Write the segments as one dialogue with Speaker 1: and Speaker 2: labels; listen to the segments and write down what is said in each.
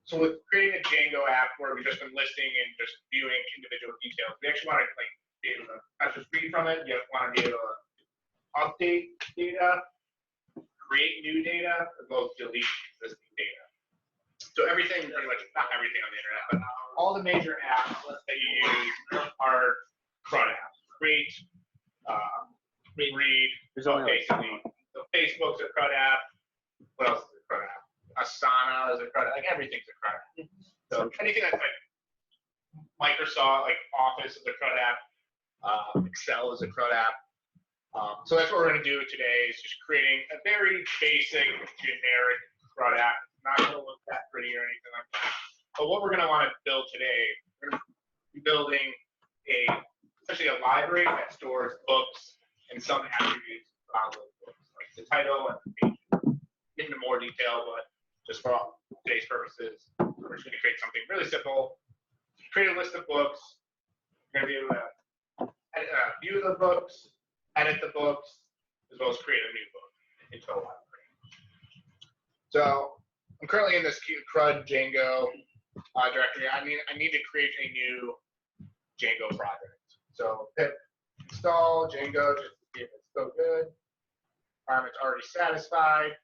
Speaker 1: So with creating a Django app where we've just been listing and just viewing individual details, we actually want to like be able to not just read from it. You want to be able to update data, create new data, as well as delete existing data. So everything, pretty much, not everything on the internet, but all the major apps that you use are CRUD apps. Create, read, basically. So Facebook's a CRUD app. What else is a CRUD app? Asana is a CRUD app. Like everything's a CRUD app. So anything that's like Microsoft, like Office is a CRUD app. Excel is a CRUD app. So that's what we're going to do today is just creating a very basic, generic CRUD app. Not going to look that pretty or anything like that. But what we're going to want to build today, we're going to be building essentially a library that stores books and some attributes about those books, like the title and the page. Get into more detail, but just for today's purposes, we're just going to create something really simple. Create a list of books. We're going to be able to view the books, edit the books, as well as create a new book into a library. So I'm currently in this CRUD Django directory. I need to create a new Django project. So pip install Django just to see if it's still good. Requirement's already satisfied.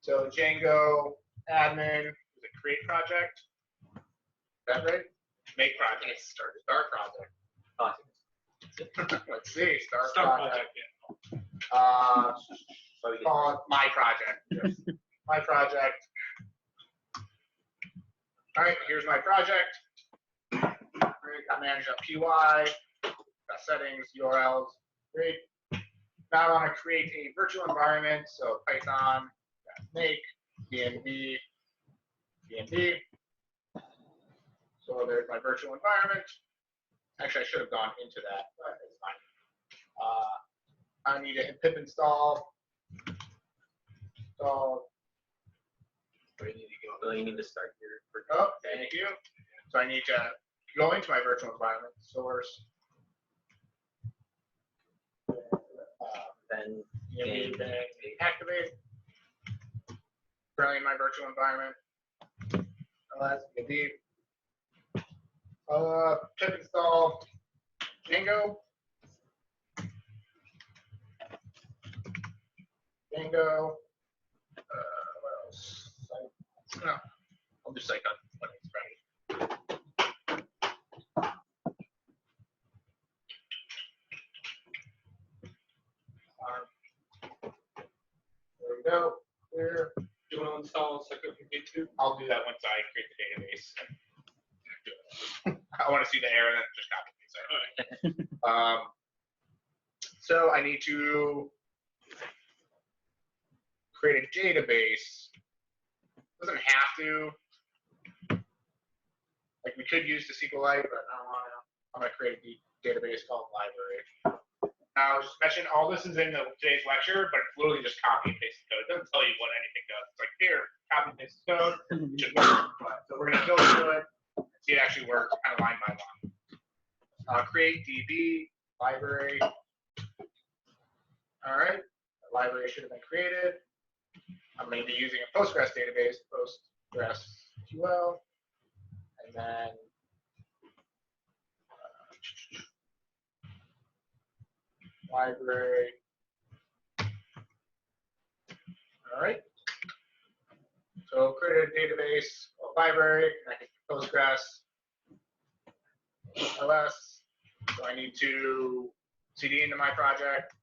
Speaker 1: So Django admin is a create project. Is that right? Make project. Start project. Let's see. Start project. Call it my project. Yes. My project. All right, here's my project. Great. I manage a PY, settings, URLs. Great. Now I want to create a virtual environment. So Python, make, DNV, DNV. So there's my virtual environment. Actually, I should have gone into that, but it's fine. I need to pip install.
Speaker 2: Where do you need to go? Well, you need to start here.
Speaker 1: Oh, thank you. So I need to go into my virtual environment, source.
Speaker 2: Then
Speaker 1: activate. Currently in my virtual environment. Let's get deep. Pip install Django. Django. What else? No, I'll do Cycon when it's ready. There we go. Clear.
Speaker 3: Do you want to install Cycon V2?
Speaker 1: I'll do that once I create the database. I want to see the error and then just copy paste it. So I need to create a database. Doesn't have to. Like we could use the SQLite, but I don't want to. I'm going to create a database called library. Now, just mention all this is in today's lecture, but it's literally just copy and paste the code. It doesn't tell you what anything does. It's like here, copy and paste the code. It just works. So we're going to go through it. See, it actually works kind of line by line. Create DB library. All right, the library should have been created. I'm going to be using a Postgres database, PostgreSQL, and then library. All right. So create a database, a library, connected to Postgres, LS. So I need to CD into my project.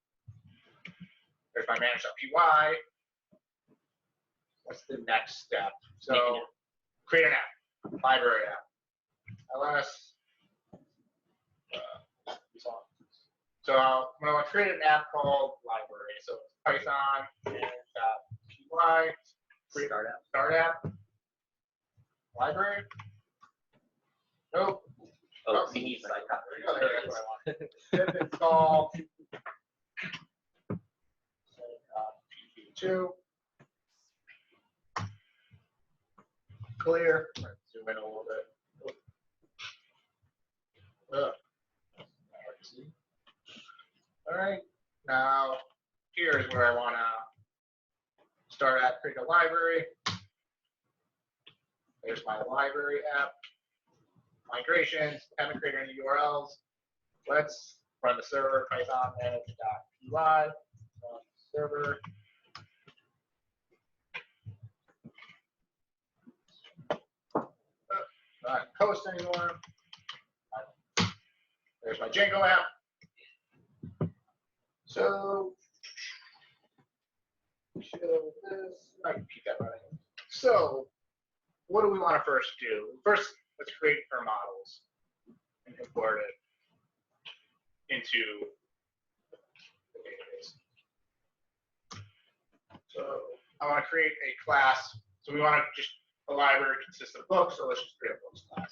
Speaker 1: There's my manage.py. What's the next step? So create an app, library app, LS. So I'm going to create an app called library. So it's Python and py. Start app. Library. Nope.
Speaker 2: Oh, we need Cycon.
Speaker 1: That's what I want. Pip install. P2. Clear. Zoom in a little bit. All right. Now, here's where I want to start at. Create a library. There's my library app. Migrations, haven't created any URLs. Let's run the server, python manage.py, run server. Not post anymore. There's my Django app. So, show this. I can keep that running. So, what do we want to first do? First, let's create our models and import it into the database. So, I want to create a class. So, we want to just, a library consists of books, so let's just create a books class.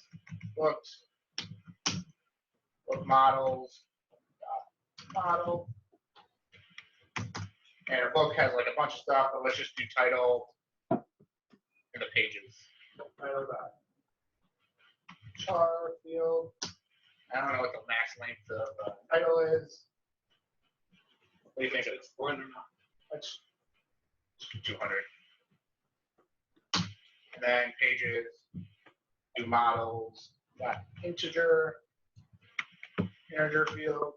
Speaker 1: Books, book models, model. And our book has like a bunch of stuff, but let's just do title and the pages. Title dot char field. I don't know what the max length of the title is. What do you think? It's 400 now. Let's do 200. And then pages, do models, got integer field.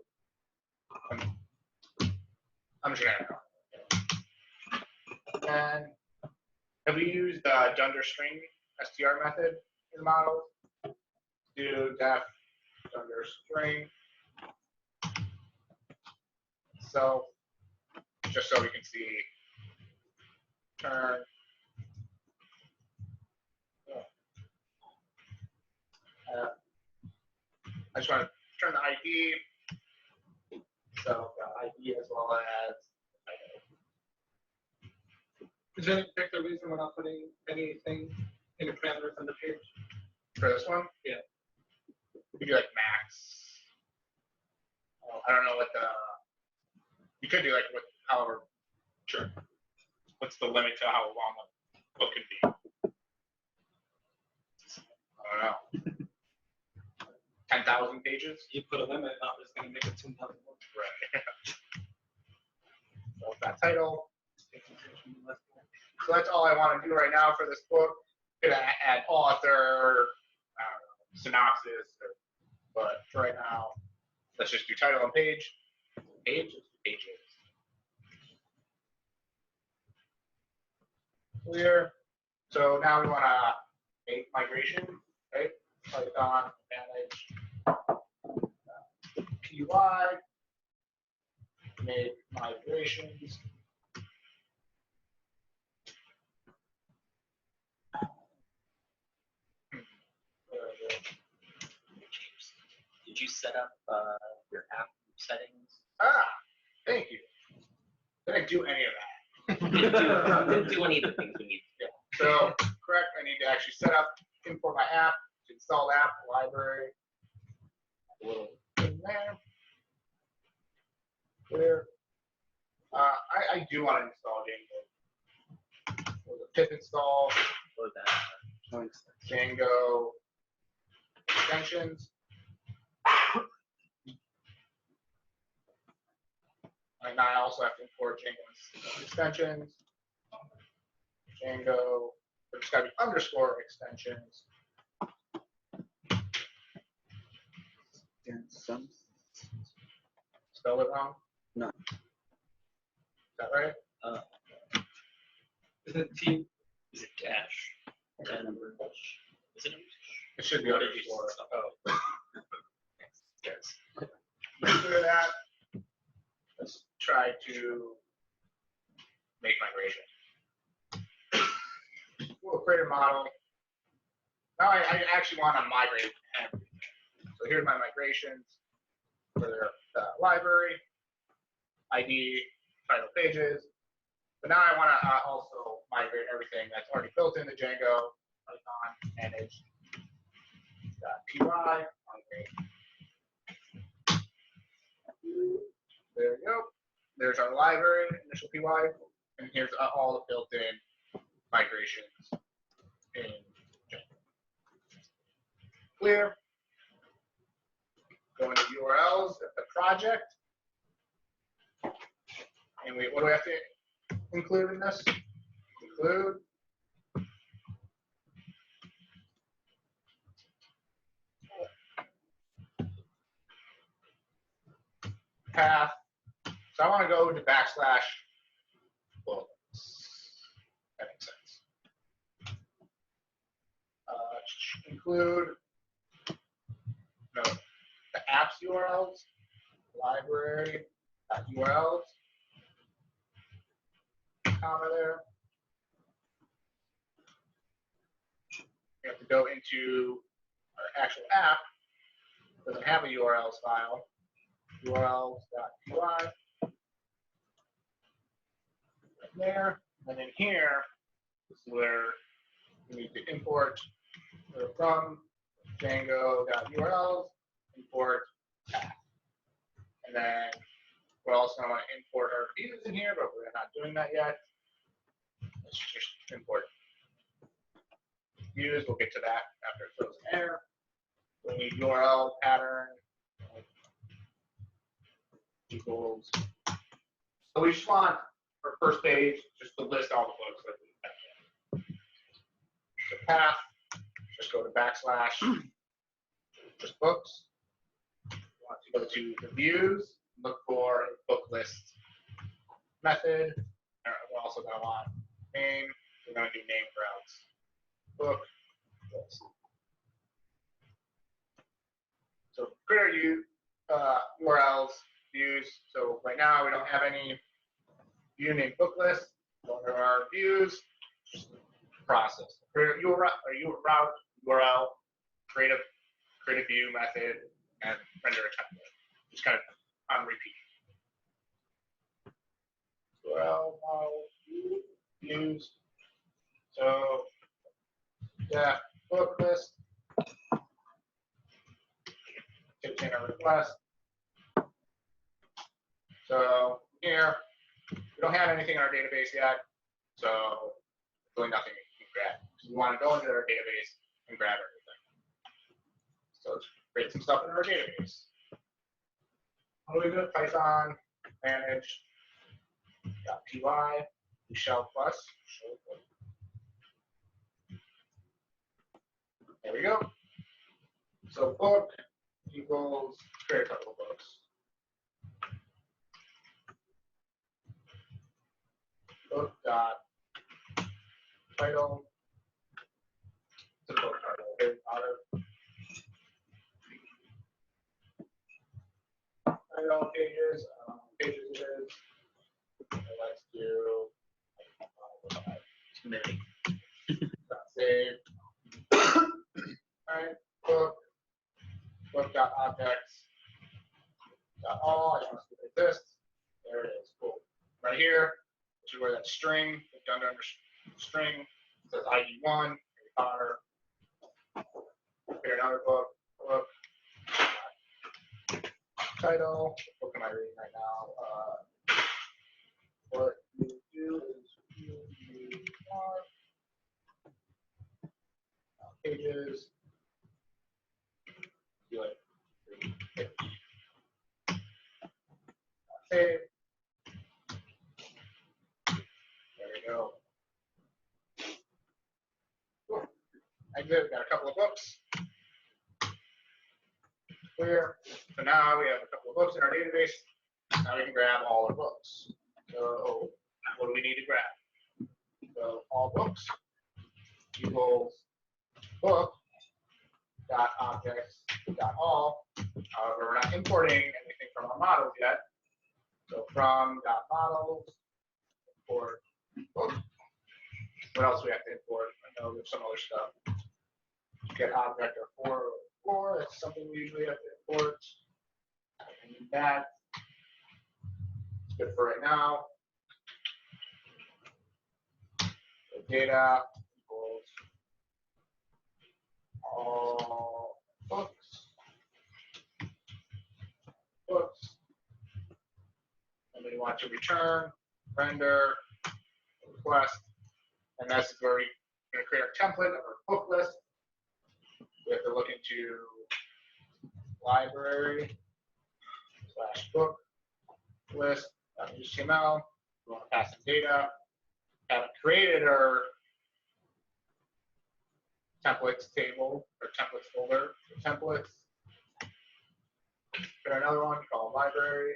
Speaker 1: I'm just gonna go. And have we used dunder string str method in the model? Do def dunder string. So just so we can see turn. I just want to turn the ID. So the ID as well as
Speaker 3: Is there any particular reason we're not putting anything in the parameters on the page?
Speaker 1: for this one.
Speaker 3: Yeah.
Speaker 1: We do like max. I don't know what the. You could do like what, however. Sure. What's the limit to how long a book can be? I don't know. 10,000 pages.
Speaker 3: You put a limit, not just going to make it 2,000 words.
Speaker 1: Right. So that title. So that's all I want to do right now for this book. Gonna add author, synopsis, but for right now, let's just do title and page. Pages. Clear. So now we want to make migration, right? Python manage py, make migrations.
Speaker 2: Did you set up your app settings?
Speaker 1: Thank you. Didn't do any of that.
Speaker 2: Didn't do any of the things we need.
Speaker 1: Yeah. So, correct, I need to actually set up, import my app, install the app, library. A little thing there. Clear. I do want to install Django. So the pip install,
Speaker 2: Or that.
Speaker 1: Django extensions. And I also have to import Django extensions. Django, there's got to be underscore extensions.
Speaker 4: Some.
Speaker 1: Spell it wrong?
Speaker 4: No.
Speaker 1: Is that right?
Speaker 3: Is it T?
Speaker 2: Is it dash? Is that number? Is it?
Speaker 1: It should be
Speaker 2: What did you
Speaker 1: underscore.
Speaker 2: say? Oh.
Speaker 1: Yes. Let's do that. Let's try to make migration. We'll create a model. Now I actually want to migrate everything. So here's my migrations for the library, ID, title, pages. But now I want to also migrate everything that's already built into Django, Python, manage, .py, migrate. There we go. There's our library, initial py, and here's all the built-in migrations in Django. Clear. Go into URLs at the project. And what do we have to include in this? Include path. So I want to go to backslash books. That makes sense. Include the apps URLs, library.urls, comma there. We have to go into our actual app. It doesn't have a URLs file. urls.py. Right there. And then here, this is where we need to import from Django.urls, import path. And then we're also going to want to import our views in here, but we're not doing that yet. Let's just import views. We'll get to that after it throws an error. We need URL pattern equals. So we just want our first page just to list all the books that we have. So path, just go to backslash, just books. We want to go to the views, look for a book list method. We're also going to want name. We're going to do name routes. Book list. So create our URLs, views. So right now we don't have any view named book list. Go to our views, just process. Create a URL, create a view method, and render a template. Just kind of on repeat. URL model views. So yeah, book list. Container request. So here, we don't have anything in our database yet, so really nothing we can grab. We want to go into our database and grab everything. So let's create some stuff in our database. What do we do? Python manage.py, shell plus. There we go. So book equals, create a couple of books. Book dot title. The book title. Okay, title pages. Pages it is. And let's do.
Speaker 2: Too many.
Speaker 1: Save. All right. Book. Book.objects. All. I just want to see if it exists. There it is. Cool. Right here, which is where that string, done under string, says ID1, Harry Potter. Here, another book. Title. What book am I reading right now? What you do is you are pages. Do it. Save. There we go. Cool. Exit. Got a couple of books. Clear. So now we have a couple of books in our database. Now we can grab all our books. So what do we need to grab? So all books equals book dot objects dot all. However, we're not importing anything from our models yet. So from dot models import book. What else do we have to import? I know there's some other stuff. Get object or for. That's something we usually have to import. I need that. It's good for right now. So data equals all books. And we want to return, render, request, and that's where we're going to create our template of our book list. We have to look into library/book list.html. We want to pass in data. Haven't created our templates table or templates folder. So templates. Create another one called library.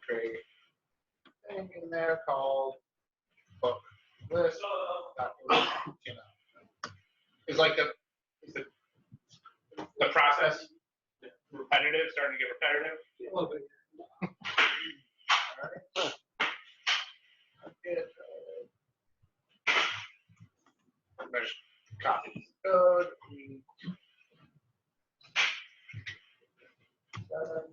Speaker 1: create a thing in there called book list. Is like the process repetitive, starting to get repetitive.
Speaker 3: A little bit.
Speaker 1: I'm gonna just copy this code. 7.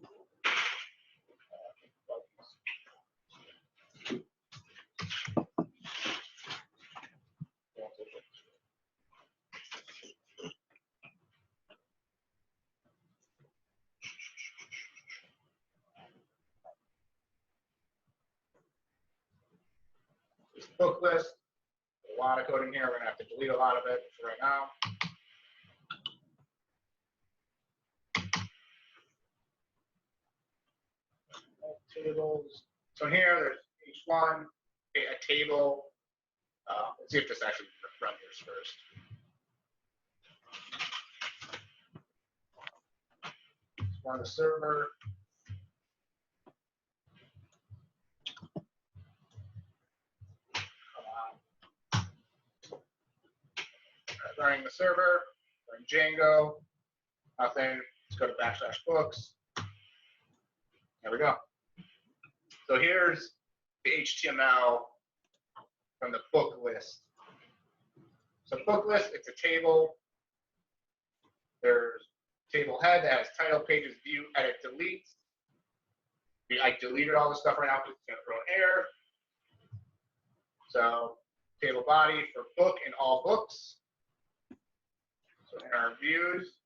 Speaker 1: This book list. A lot of code in here. We're gonna have to delete a lot of it for right now. Tables. So in here, there's each one, a table. Let's see if this actually renders first. Let's run the server. Running the server, running Django, nothing. Let's go to /books. There we go. So here's the HTML from the book list. So book list, it's a table. There's table head that has title, pages, view, edit, delete. I deleted all this stuff right now because it's going to throw an error. So table body for book and all books. So in our views,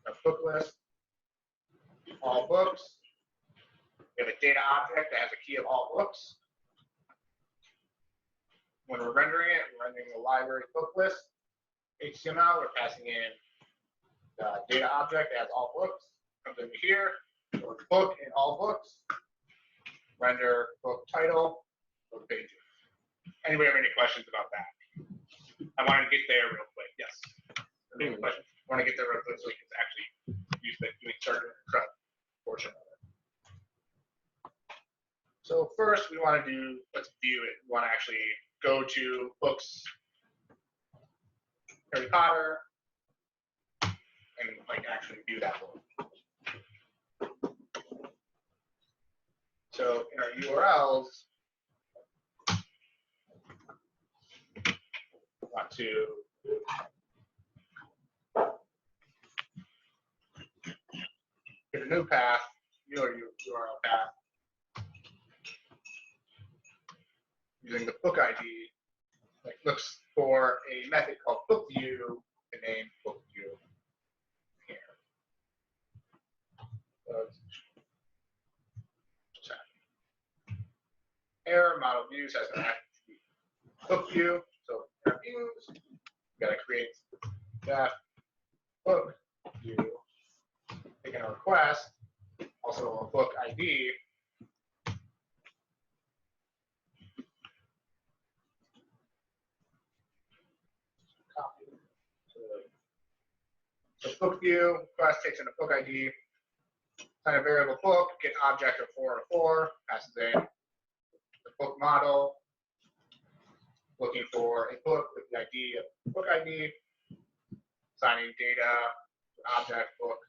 Speaker 1: our book list, all books. We have a data object that has a key of all books. When we're rendering it, we're rendering the library book list HTML. We're passing in the data object that has all books. Comes into here, book and all books. Render book title, book pages. Anybody have any questions about that? I wanted to get there real quick. Yes. Any questions? I want to get there real quick so we can actually use the start doing the CRUD portion of it. So first, we want to do, let's view it. We want to actually go to books, Harry Potter, and like actually view that book. So in our URLs, we want to get a new path, new URL path, using the book ID, like looks for a method called bookView, the name bookView here. So error model views has an attribute bookView. So in our views, we got to create that bookView, taking a request, also a book ID. So book view, request takes in a book ID, assign a variable book, get object of 404, passes in the book model, looking for a book with the ID of book ID, assigning data, object, book.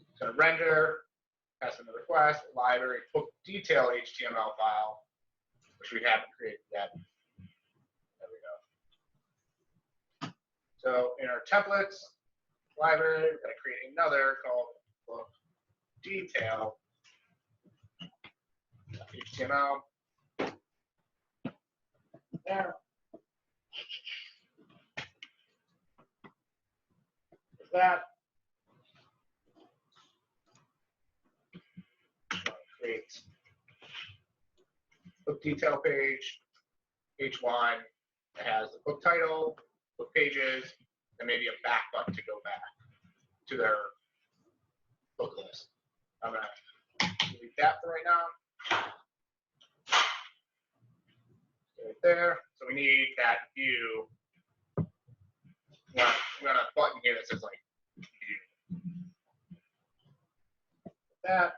Speaker 1: It's going to render, pass in the request, library, book detail HTML file, which we haven't created yet. There we go. So in our templates, library, we're going to create another called book detail HTML. There. With that, create book detail page, H1 that has the book title, book pages, and maybe a back button to go back to their book list. I'm going to delete that for right now. Right there. So we need that view. We want a button here that says like view. That.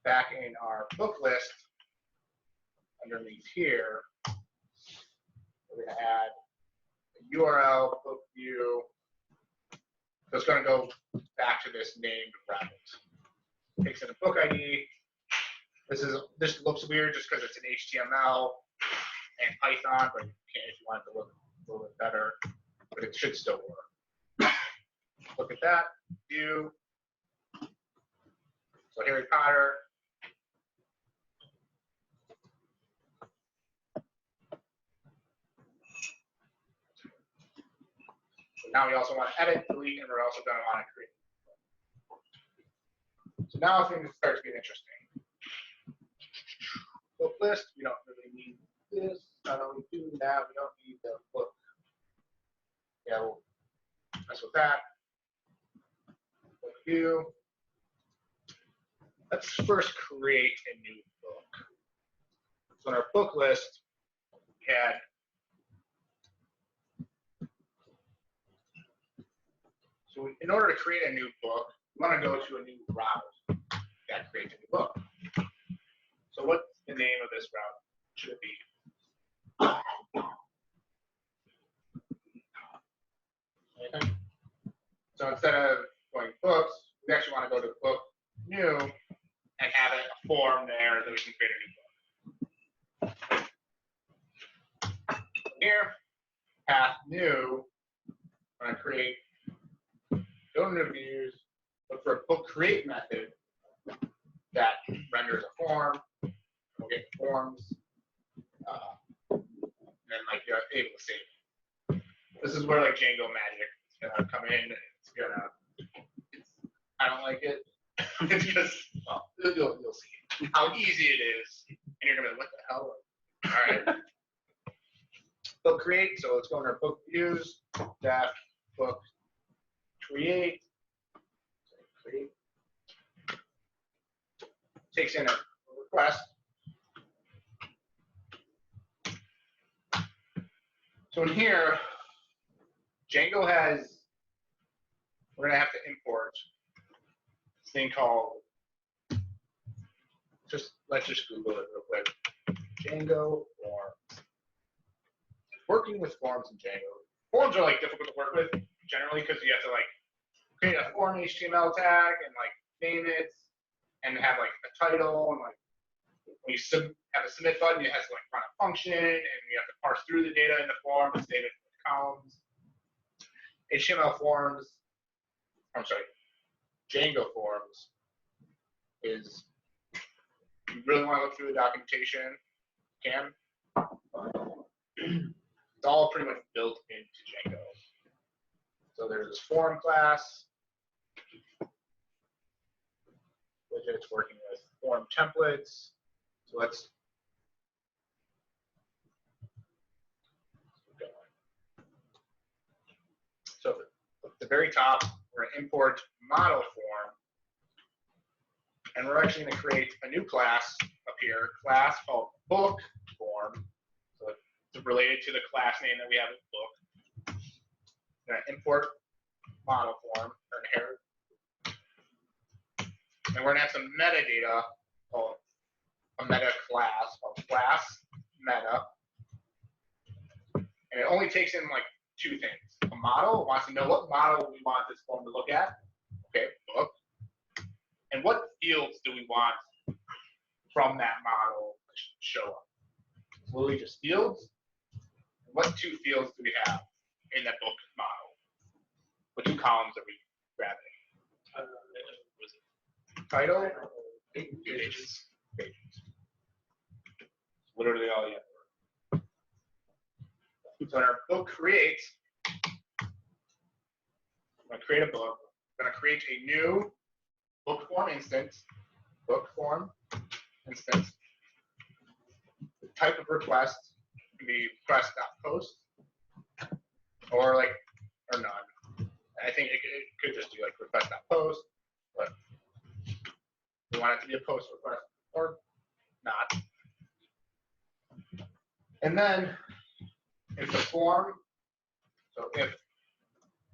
Speaker 1: back in our book list, underneath here, we're going to add a URL, book view. So it's going to go back to this named route. Takes in a book ID. This looks weird just because it's an HTML and Python, but you can if you want it to look a little bit better, but it should still work. Look at that view. So Harry Potter. So now we also want to edit, delete, and we're also going to want to create. So now things start to get interesting. Book list, we don't really need this. Not only do that, we don't need the book. Yeah, we'll mess with that. Book view. Let's first create a new book. So in our book list, we had in order to create a new book, we want to go to a new route that creates a new book. So what's the name of this route? Should it be? Anything? So instead of going books, we actually want to go to book new and have it a form there that we can create a new book. Here, path new, I'm going to create, go to new views, look for a book create method that renders a form. We'll get forms, and then like you're able to save it. This is where like Django magic is gonna come in. It's gonna, I don't like it. It's just, well, you'll see how easy it is, and you're gonna be like, what the hell? All right. Book create. So let's go in our book views. That book create. Create. Takes in a request. So in here, Django has, we're gonna have to import this thing called, let's just Google it real quick. Django forms. Working with forms in Django. Forms are like difficult to work with generally because you have to like create a form HTML tag and like name it and have like a title and like when you have a submit button, it has to like run a function and you have to parse through the data in the form and save it in columns. HTML forms, I'm sorry, Django forms is, you really want to look through the documentation, you can. It's all pretty much built into Django. So there's this form class, widgets working with form templates. So let's keep going. So at the very top, we're going to import model form. And we're actually going to create a new class up here, class called book form. So it's related to the class name that we have in book. We're going to import model form or inherit. And we're going to have some metadata called a meta class called class meta. And it only takes in like two things. A model wants to know what model we want this form to look at. Okay, book. And what fields do we want from that model to show up? Literally just fields. What two fields do we have in that book model? What two columns are we grabbing? Was it title? Pages. Pages. Literally all you have to work. So in our book create, I'm going to create a book. I'm going to create a new book form instance. Book form instance. The type of request can be request.post or none. I think it could just be like request.post, but we want it to be a post request or not. And then if the form, so if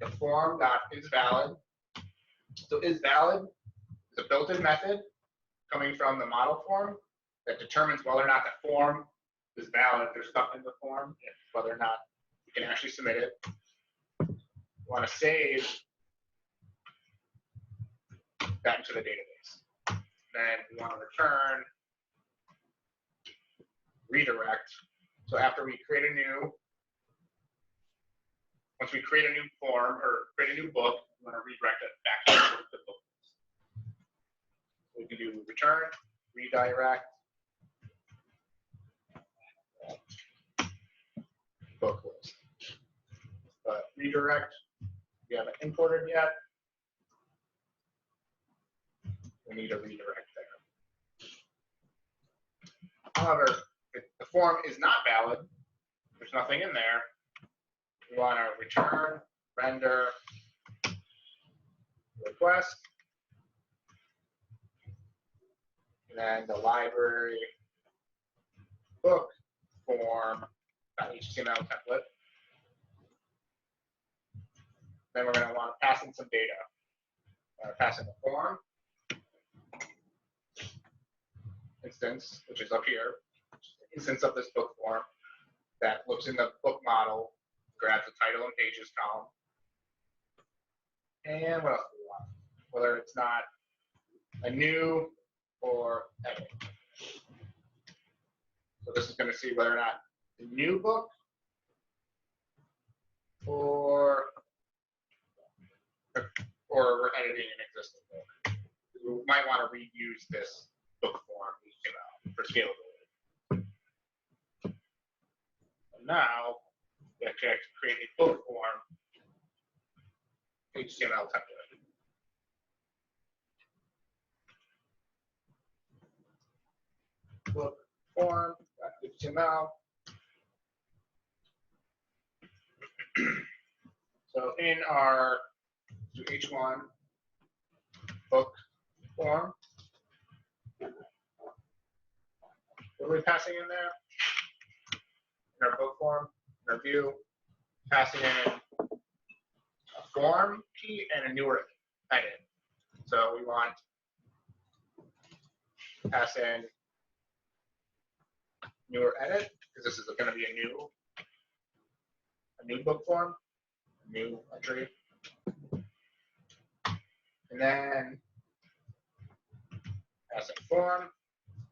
Speaker 1: the form dot is valid, so is valid is a built-in method coming from the model form that determines whether or not the form is valid. If there's stuff in the form, whether or not you can actually submit it. You want to save that into the database. Then we want to return redirect. So after we create a new, once we create a new form or create a new book, we want to redirect it back to the book. We can do return, redirect, book list. But redirect, we haven't imported yet. We need a redirect there. However, if the form is not valid, there's nothing in there, we want to return, render, request, and then the library book form.html template. Then we're going to want to pass in some data. Pass in the form instance, which is up here, instance of this book form that looks in the book model, grabs the title and pages column. And what else do we want? Whether it's not a new or edit. So this is going to see whether or not the new book or we're editing an existing book. We might want to reuse this book form for scalability. And now we actually have to create a book form HTML template. Book form HTML. So in our H1 book form, what are we passing in there? In our book form, in our view, passing in a form key and a newer edit. So we want to pass in newer edit, because this is going to be a new book form, a new entry. And then pass in form,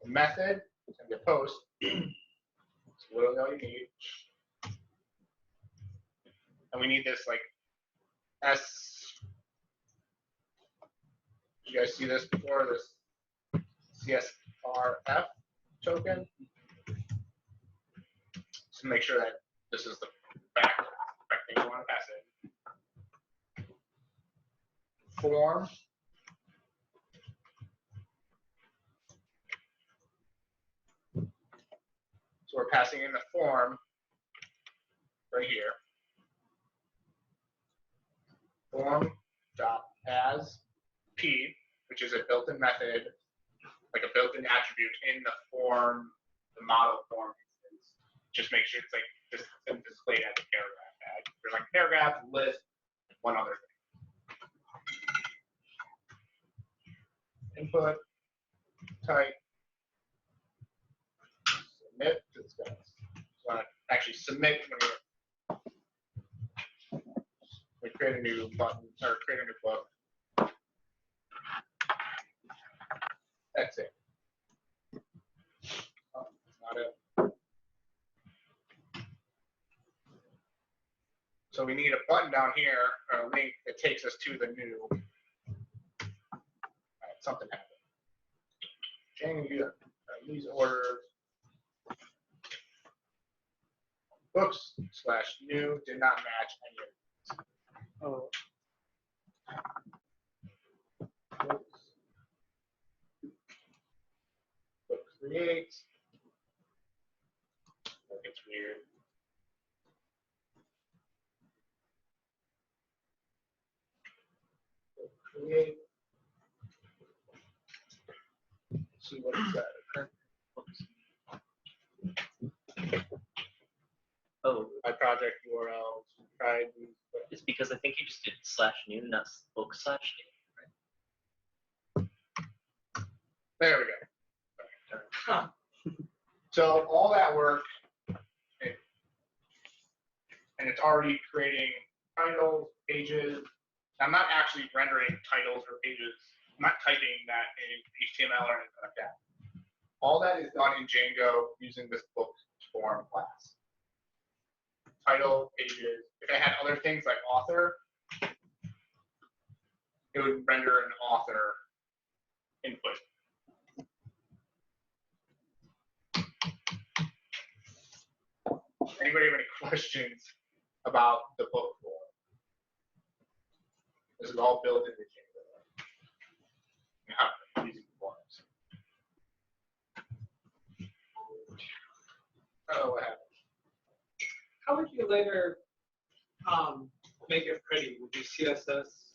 Speaker 1: a method, it's going to be a post. It's literally all you need. And we need this like S. You guys see this before? This CSRF token. So make sure that this is the correct thing you want to pass in. Form. So we're passing in the form right here. Form.asP, which is a built-in method, like a built-in attribute in the form, the model form instance. Just make sure it's like just displayed as a paragraph tag. There's like paragraph, list, one other thing. Input, type, submit. It's going to actually submit when we create a new button or create a new book. That's it. Oh, that's not it. So we need a button down here, or a link that takes us to the new. Something happened. Django, these orders. Books/new did not match any of these. Oh. Book create. It's weird. Book create. Let's see what it's got.
Speaker 2: Oh,
Speaker 1: My project URLs. Tried these.
Speaker 2: it's because I think you just did /new, not book/new, right?
Speaker 1: There we go. So all that work, and it's already creating titles, pages. I'm not actually rendering titles or pages. I'm not typing that in HTML or anything like that. All that is done in Django using this book form class. Title, pages. If I had other things like author, it would render an author input. Anybody have any questions about the book form? This is all built into Django. And how using forms. Oh, what happened?
Speaker 3: How would you later make it pretty? Would you CSS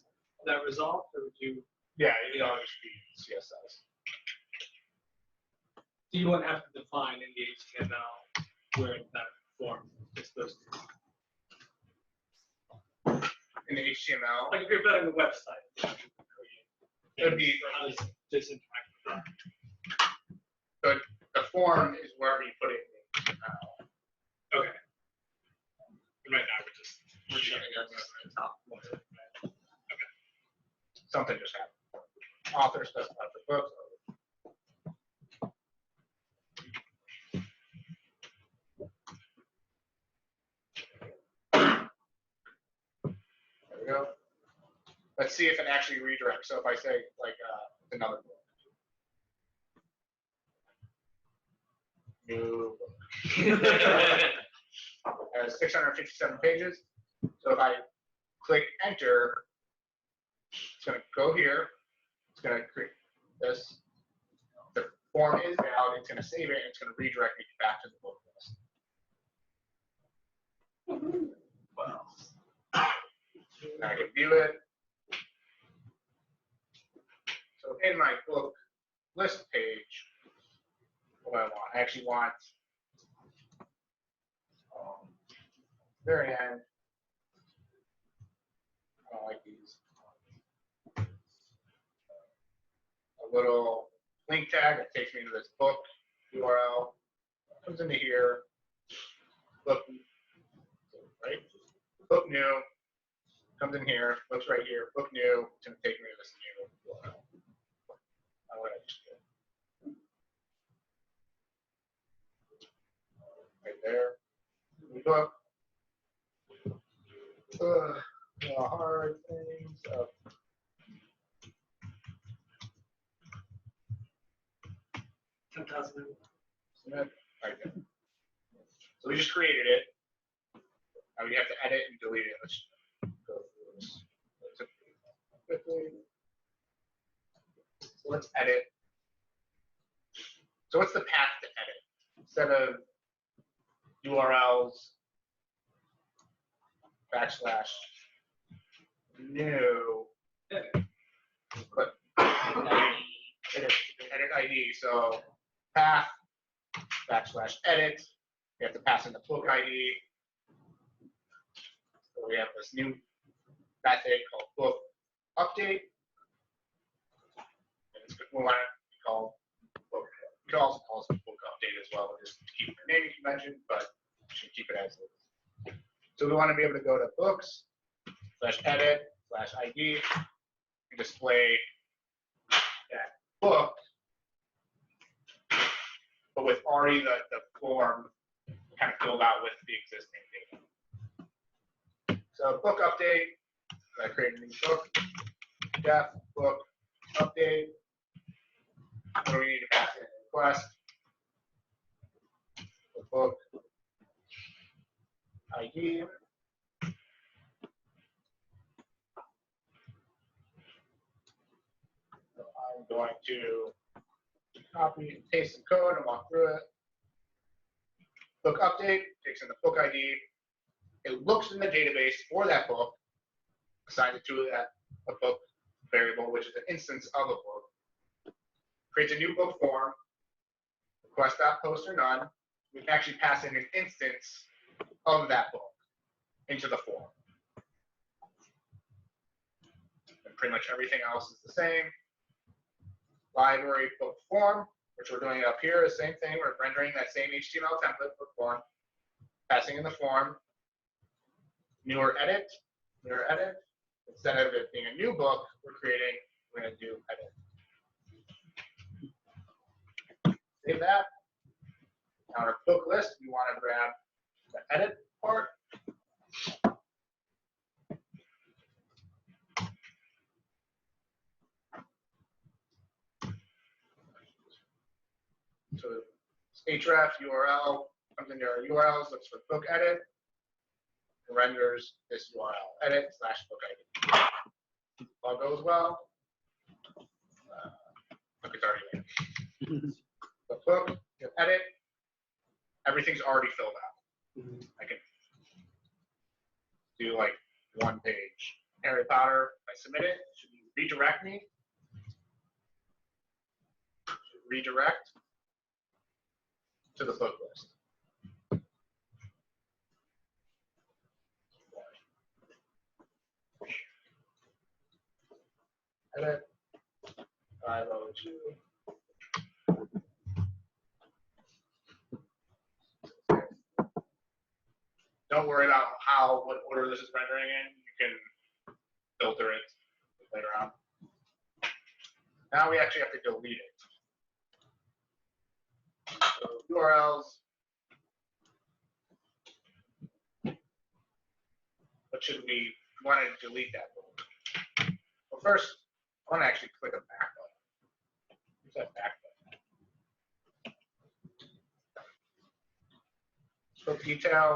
Speaker 3: that result, or would you?
Speaker 1: Yeah, it would always be CSS.
Speaker 3: Do you wouldn't have to define in the HTML where that form is supposed to?
Speaker 1: In the HTML,
Speaker 3: Like if you're building a website,
Speaker 1: it would be
Speaker 3: how does this interact with that?
Speaker 1: the form is wherever you put it in the HTML.
Speaker 3: Okay. Right now we're showing
Speaker 2: Yeah,
Speaker 3: you
Speaker 2: that's the top one.
Speaker 1: Something just happened. Author specifies the book. There we go. Let's see if it actually redirects. So if I say like another book. New book. It has 657 pages. So if I click enter, it's going to go here. It's going to create this. The form is valid. It's going to save it. And it's going to redirect me back to the book list.
Speaker 2: Wow.
Speaker 1: Now I can view it. So in my book list page, what do I want? I actually want very end. I don't like these. A little link tag that takes me to this book URL. Comes into here. Book, right? Book new. Comes in here. Looks right here. Book new. It's going to take me to this new URL. Now what I just did. Right there. New book. Hard things up. Right there. So we just created it. Now we have to edit and delete it. Let's go through this quickly. So let's edit. So what's the path to edit? Instead of URLs / new, but edit ID. So path / edit. We have to pass in the book ID. So we have this new method called book update. And we want it to be called book. We can also call it book update as well, just to keep the naming convention, but we should keep it as is. So we want to be able to go to books /edit /ID and display that book, but with already the form kind of filled out with the existing data. So book update, I create a new book, def book update. What do we need to pass in? Request, the book ID. So I'm going to copy and paste some code and walk through it. Book update takes in the book ID. It looks in the database for that book, assigns it to a book variable, which is an instance of a book. Creates a new book form, request.post or none. We can actually pass in an instance of that book into the form. And pretty much everything else is the same. library book form, which we're doing up here, the same thing. We're rendering that same HTML template book form, passing in the form, newer edit. Instead of it being a new book, we're going to do edit. Save that. Now our book list, we want to grab the edit part. So href URL comes into our URLs, looks for book edit, and renders this URL, edit/book ID. All goes well. Look, it's already in. The book, you edit, everything's already filled out. I can do like one page. Harry Potter, I submit it, should redirect me. Redirect to the book list. Edit 502. Don't worry about what order this is rendering in. You can filter it later on. Now we actually have to delete it. So URLs. What should we want to delete that book? Well, first, I want to actually click a back button. Where's that back button? Book detail.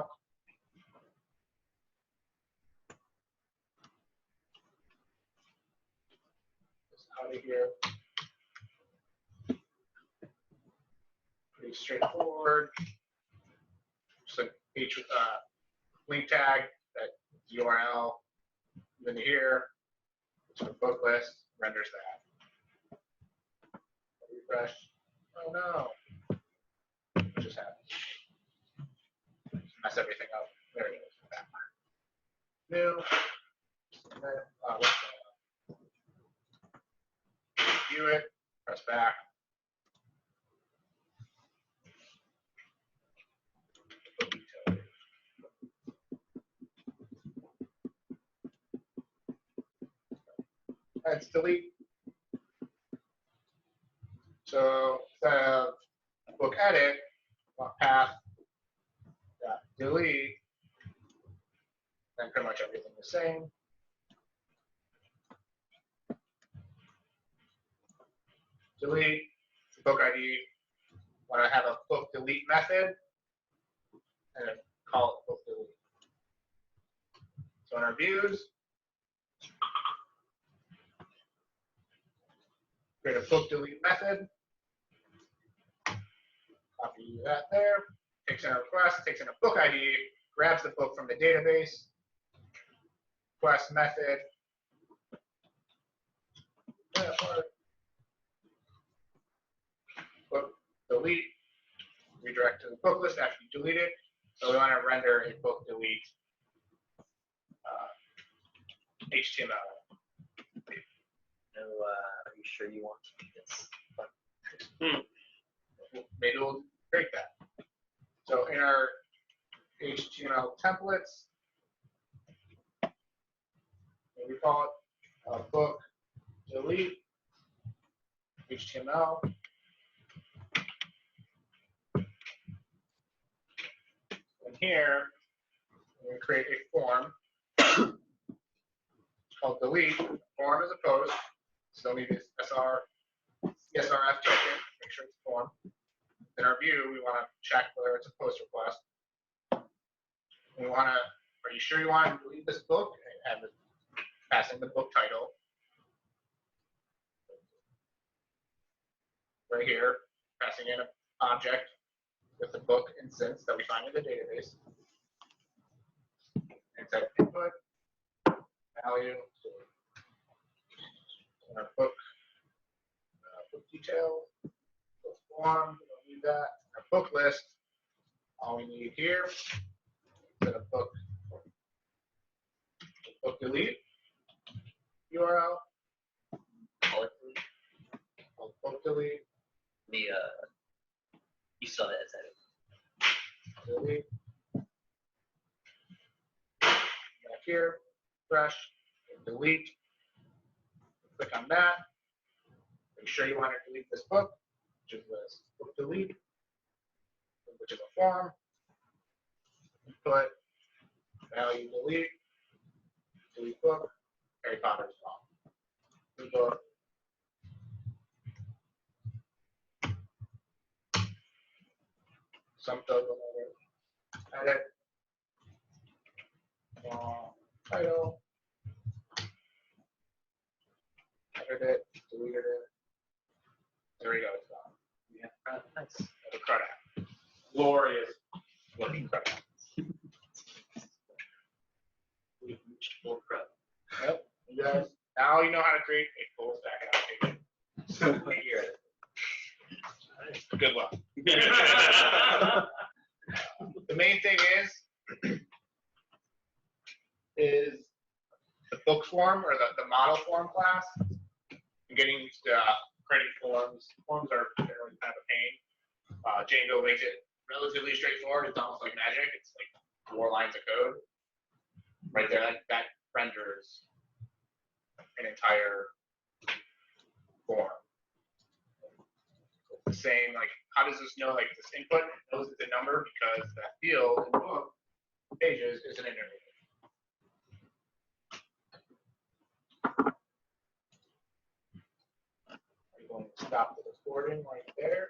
Speaker 1: Out of here. Pretty straightforward. Just a link tag, that URL, then here, it's a book list, renders that. Refresh. Oh no. What just happened? Mess everything up. There it is. New. What's that? View it, press back. Let's delete. So instead of book edit, path delete, then pretty much everything the same. Delete book ID. Want to have a book delete method and then call it book delete. So in our views, create a book delete method. Copy that there. Takes in a request, takes in a book ID, grabs the book from the database. Request method. Book delete, redirect to the book list after you delete it. So we want to render a book delete HTML.
Speaker 2: No, are you sure you want to do this?
Speaker 1: Maybe we'll break that. So in our HTML templates, we call it book delete HTML. And here, we create a form called delete. Form is a post. Still need this CSRF token. Make sure it's a form. In our view, we want to check whether it's a post request. We want to. Are you sure you want to delete this book? And passing the book title right here. Passing in an object with the book instance that we find in the database. And set input value. In our book detail, book form, we don't need that. Our book list, all we need here, instead of book delete URL, call book delete,
Speaker 2: You saw that as edit.
Speaker 1: delete. Back here, fresh, delete. Click on that. Make sure you want to delete this book, which is this book delete, which is a form. Put value delete book, Harry Potter's bomb. New book. Some edit. Title. Edit it, deleted it. There we go, it's gone.
Speaker 2: Yeah, nice.
Speaker 1: The CRUD app. Glorious looking CRUD app.
Speaker 2: We've reached full CRUD.
Speaker 1: Yep. You guys, now you know how to create a full stack application.
Speaker 2: We hear it.
Speaker 1: Good luck. The main thing is the book form or the model form class. I'm getting used to creating forms. Forms are generally kind of a pain. Django makes it relatively straightforward. It's almost like magic. It's like 4 lines of code. Right there, that renders an entire form. It's the same, like, how does this know, like, this input knows it's a number because that field in the book pages is an integer. I'm going to stop the recording right there.